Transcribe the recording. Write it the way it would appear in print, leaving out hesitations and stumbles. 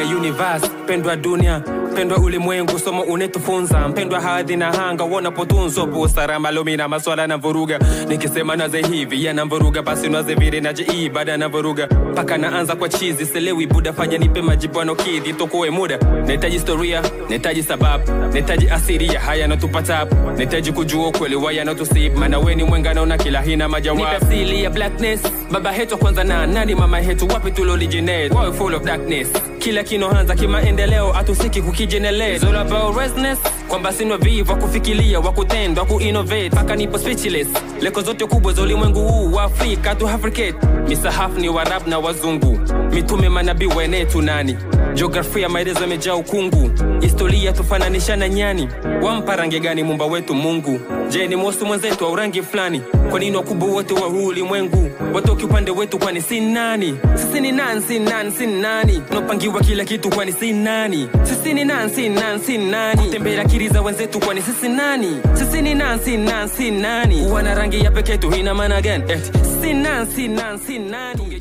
universe, pendwa dunia, pendwa ulimwengu, somo unetufunza, mpendwa hadhi na hanga, wanapotunzo busara, malumi na maswala na vuruga. Nikisema naze hivi yana mvuruga, basi naze vile naje ibada na vuruga. Paka naanza kwa chizi, selewi buda, fanya nipe majibano kidhi, tokoe muda. Nahitaji historia, nahitaji sababu, nahitaji asiria, haya natupata hapo. Nahitaji kujua kweli waya natusip, maana we ni mwengano na kila hina majawabu. Nipe asili ya blackness, baba hetu kwanza na nani mama hetu, wapi tuloliginate, wawe full of darkness. Kila kinohanza kimaendeleo, atusiki kukigenerate. It's all about restlessness, kwamba sino viva kufikiria, wakutenda, ku-innovate. Paka nipo speechless, leko zote kubwa za ulimwengu huu wa Afrika tu Africate. Misahafu ni warab na wazungu, mitume manabii wenetu nani. Geografia maelezo yamejaa ukungu, historia tufananisha na nyani. Wampa rangi gani mumba wetu Mungu? Je, ni mosi mwenzetu au rangi fulani? Kwa nini wakubwa wote wa huu ulimwengu watoki upande wetu, kwani si nani? Sisi ni nani, si nani, si nani? Tunapangiwa kila kitu, kwani si nani? Sisi ni nani, si nani, si nani? Kutembea akili za wenzetu, kwani sisi nani? Sisi ni nani, si nani, si nani? Wana rangi ya pekee tu ina maana gani? Sisi nani, si nani, si nani?